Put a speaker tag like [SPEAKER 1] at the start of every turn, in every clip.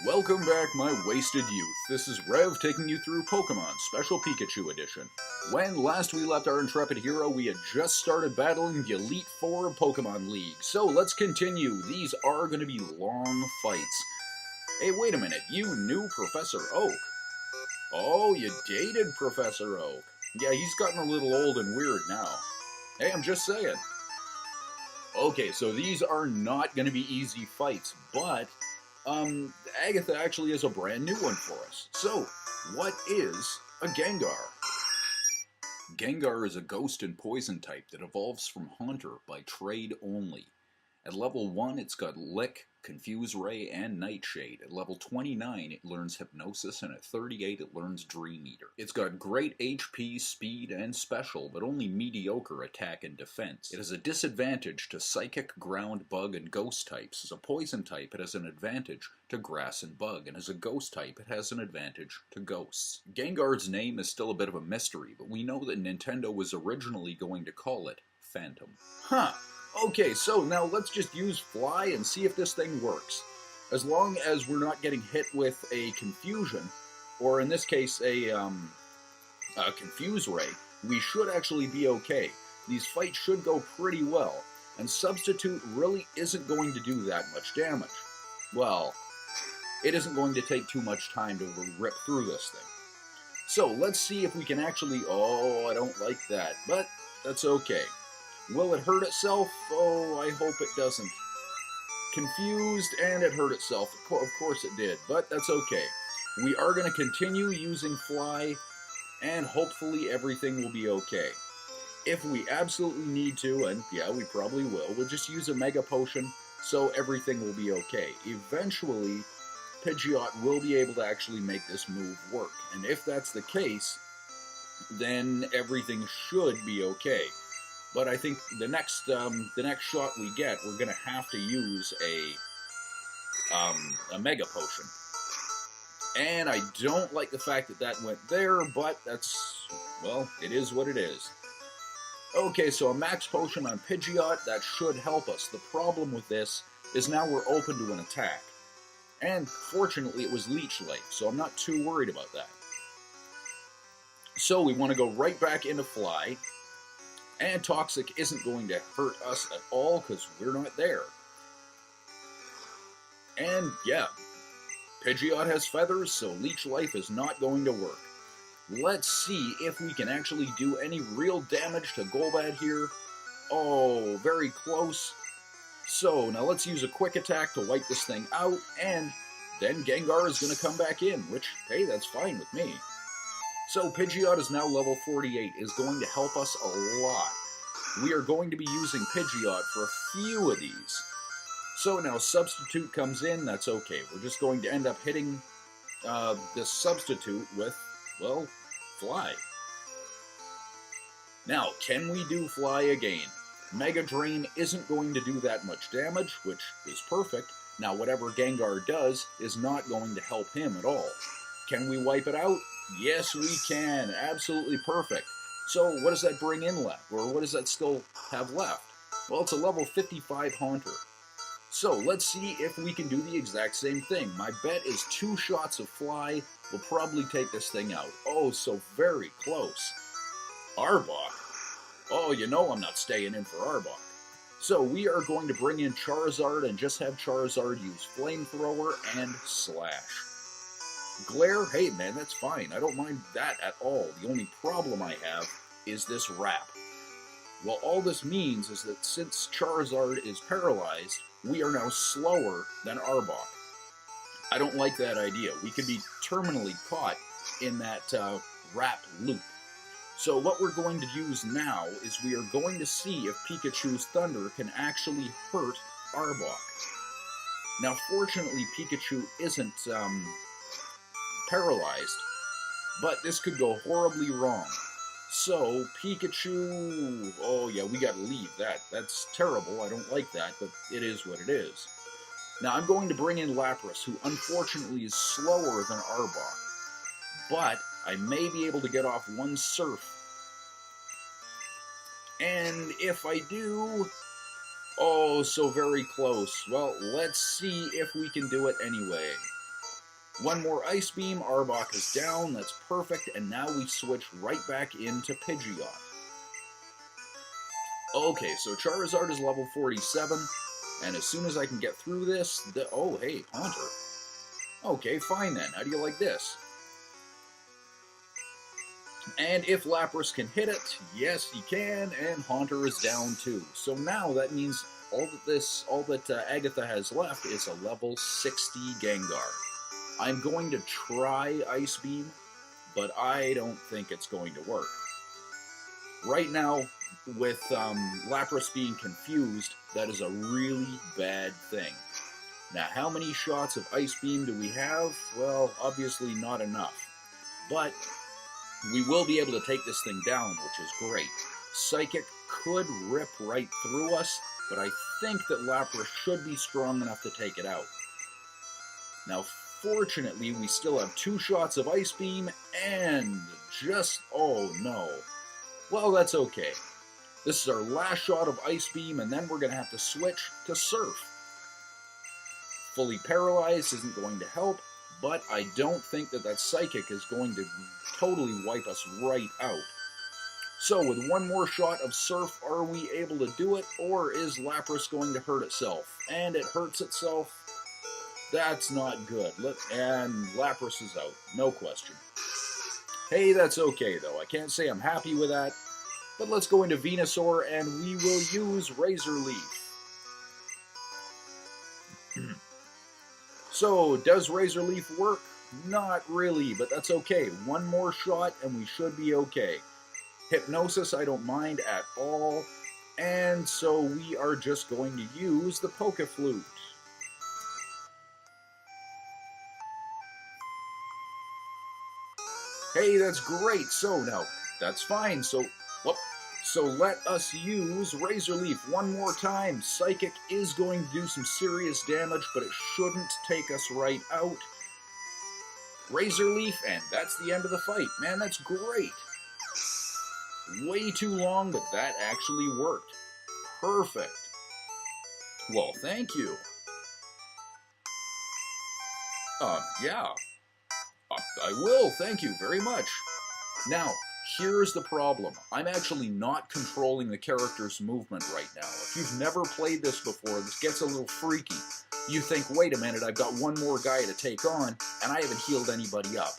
[SPEAKER 1] Welcome back, my wasted youth. This is Rev taking you through Pokemon Special Pikachu Edition. When last we left our intrepid hero, we had just started battling the Elite Four of Pokemon League. So let's continue. These are going to be long fights. Hey, wait a minute. You knew Professor Oak. Oh, you dated Professor Oak. Yeah, he's gotten a little old and weird now. Hey, I'm just saying. Okay, so these are not going to be easy fights, but Agatha actually has a brand new one for us. So, what is a Gengar? Gengar is a ghost and poison type that evolves from Haunter by trade only. At level 1, it's got Lick, Confuse Ray, and Nightshade. At level 29, it learns Hypnosis, and at 38, it learns Dream Eater. It's got great HP, speed, and special, but only mediocre attack and defense. It has a disadvantage to Psychic, Ground, Bug, and Ghost types. As a poison type, it has an advantage to Grass and Bug, and as a ghost type, it has an advantage to Ghosts. Gengar's name is still a bit of a mystery, but we know that Nintendo was originally going to call it Phantom. Huh. Okay, so now let's just use Fly and see if this thing works. As long as we're not getting hit with a Confusion, or in this case a Confuse Ray, we should actually be okay. These fights should go pretty well, and Substitute really isn't going to do that much damage. Well, it isn't going to take too much time to rip through this thing. So let's see if we can actually... Oh, I don't like that, but that's okay. Will it hurt itself? Oh, I hope it doesn't. Confused, and it hurt itself. Of course it did, but that's okay. We are going to continue using Fly, and hopefully everything will be okay. If we absolutely need to, and yeah, we probably will, we'll just use a Mega Potion, so everything will be okay. Eventually, Pidgeot will be able to actually make this move work, and if that's the case, then everything should be okay. But I think the next shot we get, we're going to have to use a Mega Potion. And I don't like the fact that that went there, but that's, well, it is what it is. Okay, so a Max Potion on Pidgeot, that should help us. The problem with this is now we're open to an attack. And fortunately it was Leech Life, so I'm not too worried about that. So we want to go right back into Fly. And Toxic isn't going to hurt us at all because we're not there. And yeah, Pidgeot has feathers, so Leech Life is not going to work. Let's see if we can actually do any real damage to Golbat here. Oh, very close. So now let's use a quick attack to wipe this thing out, and then Gengar is going to come back in, which, hey, that's fine with me. So Pidgeot is now level 48, is going to help us a lot. We are going to be using Pidgeot for a few of these. So now Substitute comes in, that's okay. We're just going to end up hitting this Substitute with, well, Fly. Now, can we do Fly again? Mega Drain isn't going to do that much damage, which is perfect. Now, whatever Gengar does is not going to help him at all. Can we wipe it out? Yes, we can. Absolutely perfect. So what does that bring in left? Or what does that still have left? Well, it's a level 55 Haunter. So let's see if we can do the exact same thing. My bet is 2 shots of Fly will probably take this thing out. Oh, so very close. Arbok? Oh, you know I'm not staying in for Arbok. So we are going to bring in Charizard and just have Charizard use Flamethrower and Slash. Glare, hey man, that's fine. I don't mind that at all. The only problem I have is this wrap. Well, all this means is that since Charizard is paralyzed, we are now slower than Arbok. I don't like that idea. We could be terminally caught in that wrap loop. So what we're going to use now is we are going to see if Pikachu's Thunder can actually hurt Arbok. Now, fortunately, Pikachu isn't paralyzed, but this could go horribly wrong. So, Pikachu... Oh yeah, we gotta leave that. That's terrible, I don't like that, but it is what it is. Now, I'm going to bring in Lapras, who unfortunately is slower than Arbok, but I may be able to get off one Surf. And if I do... Oh, so very close. Well, let's see if we can do it anyway. One more Ice Beam, Arbok is down, that's perfect, and now we switch right back into Pidgeot. Okay, so Charizard is level 47, and as soon as I can get through this, oh hey, Haunter. Okay, fine then, how do you like this? And if Lapras can hit it, yes he can, and Haunter is down too. So now that means all that Agatha has left is a level 60 Gengar. I'm going to try Ice Beam, but I don't think it's going to work. Right now, with Lapras being confused, that is a really bad thing. Now, how many shots of Ice Beam do we have? Well, obviously not enough. But we will be able to take this thing down, which is great. Psychic could rip right through us, but I think that Lapras should be strong enough to take it out. Now, fortunately, we still have 2 shots of Ice Beam, and just, oh no. Well, that's okay. This is our last shot of Ice Beam, and then we're going to have to switch to Surf. Fully paralyzed isn't going to help, but I don't think that Psychic is going to totally wipe us right out. So, with one more shot of Surf, are we able to do it, or is Lapras going to hurt itself? And it hurts itself. That's not good. And Lapras is out, no question. Hey, that's okay though. I can't say I'm happy with that. But let's go into Venusaur and we will use Razor Leaf. So, does Razor Leaf work? Not really, but that's okay. One more shot and we should be okay. Hypnosis I don't mind at all. And so we are just going to use the Poké Flute. Hey, that's great. So now, that's fine. So let us use Razor Leaf one more time. Psychic is going to do some serious damage, but it shouldn't take us right out. Razor Leaf, and that's the end of the fight. Man, that's great. Way too long, but that actually worked. Perfect. Well, thank you. Yeah. I will, thank you very much. Now, here's the problem. I'm actually not controlling the character's movement right now. If you've never played this before, this gets a little freaky. You think, wait a minute, I've got one more guy to take on, and I haven't healed anybody up.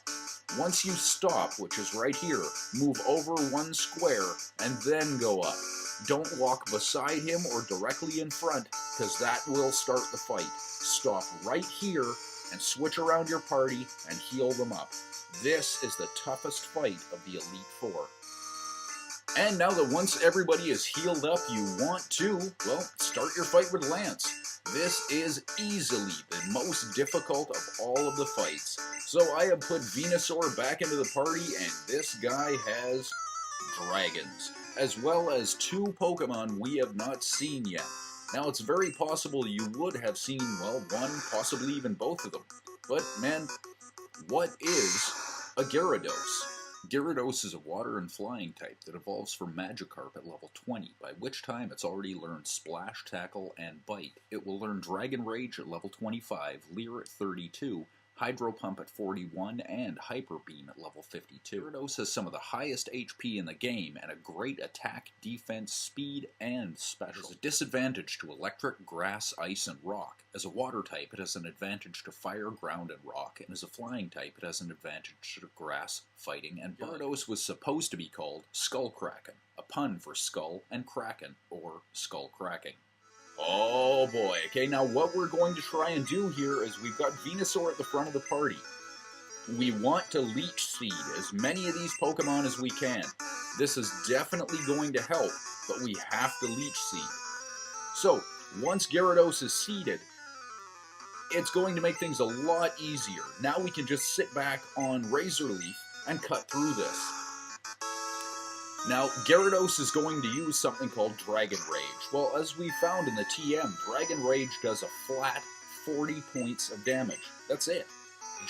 [SPEAKER 1] Once you stop, which is right here, move over 1 square, and then go up. Don't walk beside him or directly in front, because that will start the fight. Stop right here, and switch around your party and heal them up. This is the toughest fight of the Elite Four. And now that once everybody is healed up, you want to, well, start your fight with Lance. This is easily the most difficult of all of the fights. So I have put Venusaur back into the party, and this guy has dragons, as well as 2 Pokemon we have not seen yet. Now, it's very possible you would have seen, well, one, possibly even both of them. But, man, what is a Gyarados? Gyarados is a water and flying type that evolves from Magikarp at level 20, by which time it's already learned Splash, Tackle, and Bite. It will learn Dragon Rage at level 25, Leer at 32, Hydro Pump at 41, and Hyper Beam at level 52. Gyarados has some of the highest HP in the game, and a great attack, defense, speed, and special. It has a disadvantage to Electric, Grass, Ice, and Rock. As a water type, it has an advantage to Fire, Ground, and Rock, and as a flying type, it has an advantage to Grass, Fighting, and Gyarados was supposed to be called Skullkraken, a pun for Skull and Kraken, or Skull Cracking. Oh boy, okay, now what we're going to try and do here is we've got Venusaur at the front of the party. We want to Leech Seed as many of these Pokemon as we can. This is definitely going to help, but we have to Leech Seed. So, once Gyarados is seeded, it's going to make things a lot easier. Now we can just sit back on Razor Leaf and cut through this. Now, Gyarados is going to use something called Dragon Rage. Well, as we found in the TM, Dragon Rage does a flat 40 points of damage. That's it.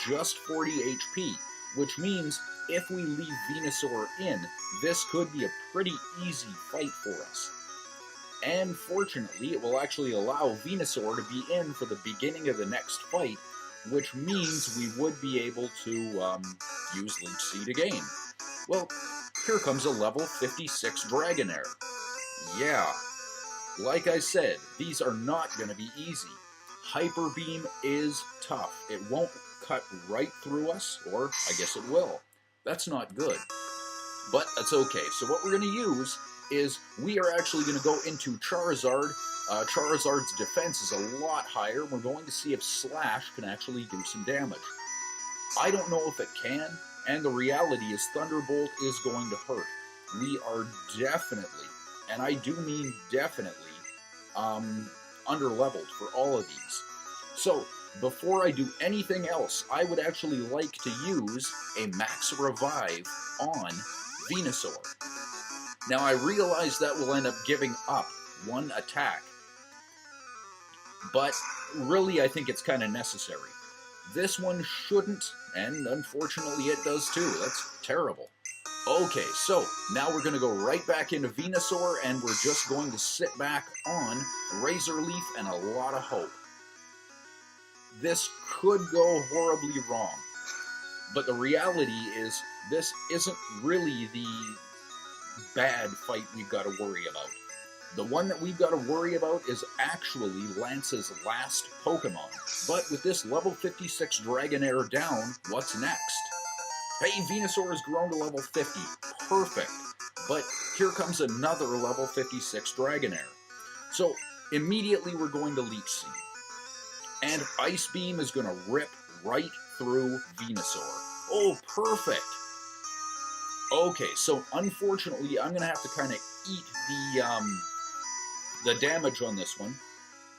[SPEAKER 1] Just 40 HP. Which means, if we leave Venusaur in, this could be a pretty easy fight for us. And fortunately, it will actually allow Venusaur to be in for the beginning of the next fight, which means we would be able to use Leech Seed again. Well, here comes a level 56 Dragonair. Yeah, like I said, these are not going to be easy. Hyper Beam is tough. It won't cut right through us, or I guess it will. That's not good. But that's okay. So what we're going to use is we are actually going to go into Charizard. Charizard's defense is a lot higher. We're going to see if Slash can actually do some damage. I don't know if it can, and the reality is Thunderbolt is going to hurt. We are definitely, and I do mean definitely, under-leveled for all of these. So, before I do anything else, I would actually like to use a Max Revive on Venusaur. Now, I realize that will end up giving up one attack, but really I think it's kind of necessary. This one shouldn't, and unfortunately it does too. That's terrible. Okay, so now we're going to go right back into Venusaur, and we're just going to sit back on Razor Leaf and a lot of hope. This could go horribly wrong, but the reality is this isn't really the bad fight we've got to worry about. The one that we've got to worry about is actually Lance's last Pokemon. But with this level 56 Dragonair down, what's next? Hey, Venusaur has grown to level 50. Perfect. But here comes another level 56 Dragonair. So immediately we're going to Leech Seed. And Ice Beam is going to rip right through Venusaur. Oh, perfect. Okay, so unfortunately I'm going to have to kind of eat the damage on this one,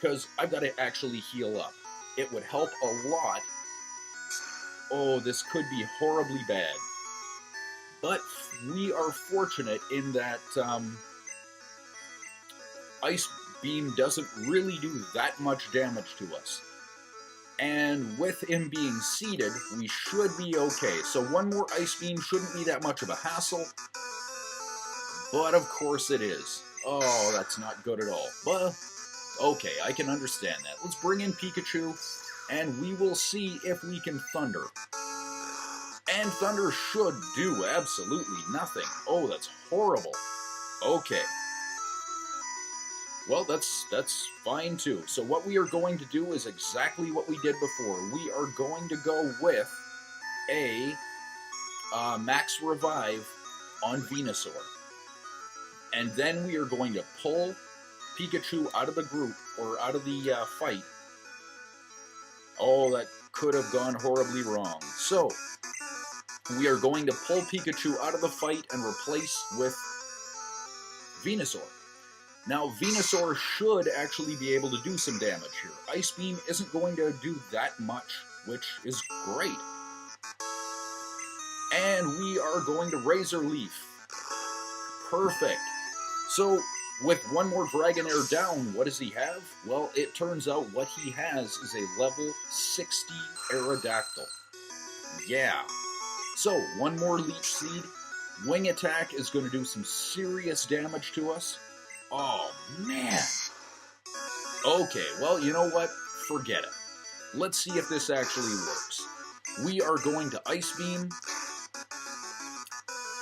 [SPEAKER 1] because I've got to actually heal up. It would help a lot. Oh, this could be horribly bad. But we are fortunate in that Ice Beam doesn't really do that much damage to us. And with him being seeded, we should be okay. So one more Ice Beam shouldn't be that much of a hassle. But of course it is. Oh, that's not good at all. But, okay, I can understand that. Let's bring in Pikachu, and we will see if we can Thunder. And Thunder should do absolutely nothing. Oh, that's horrible. Okay. Well, that's fine too. So what we are going to do is exactly what we did before. We are going to go with a Max Revive on Venusaur. And then we are going to pull Pikachu out of the group, or out of the fight. Oh, that could have gone horribly wrong. So, we are going to pull Pikachu out of the fight and replace with Venusaur. Now, Venusaur should actually be able to do some damage here. Ice Beam isn't going to do that much, which is great. And we are going to Razor Leaf. Perfect. So, with one more Dragonair down, what does he have? Well, it turns out what he has is a level 60 Aerodactyl. Yeah. So, one more Leech Seed. Wing Attack is going to do some serious damage to us. Oh, man. Okay, well, you know what? Forget it. Let's see if this actually works. We are going to Ice Beam.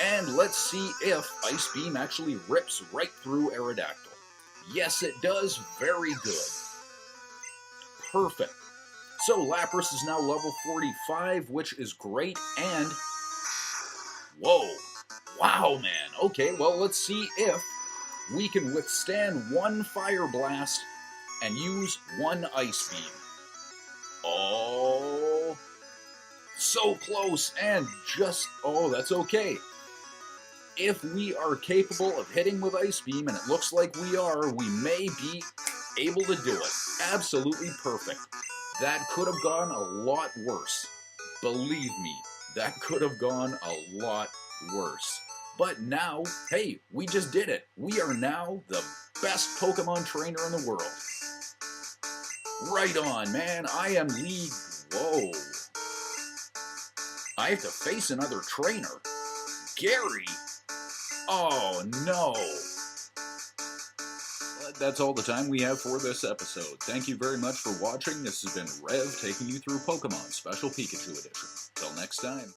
[SPEAKER 1] And let's see if Ice Beam actually rips right through Aerodactyl. Yes, it does. Very good. Perfect. So Lapras is now level 45, which is great, and... Whoa. Wow, man. Okay, well, let's see if we can withstand one Fire Blast and use one Ice Beam. Oh... So close, and just... Oh, that's okay. If we are capable of hitting with Ice Beam, and it looks like we are, we may be able to do it. Absolutely perfect. That could have gone a lot worse. Believe me, that could have gone a lot worse. But now, hey, we just did it. We are now the best Pokemon trainer in the world. Right on, man. I am League... Whoa. I have to face another trainer. Gary. Oh, no. That's all the time we have for this episode. Thank you very much for watching. This has been Rev taking you through Pokemon Special Pikachu Edition. Till next time.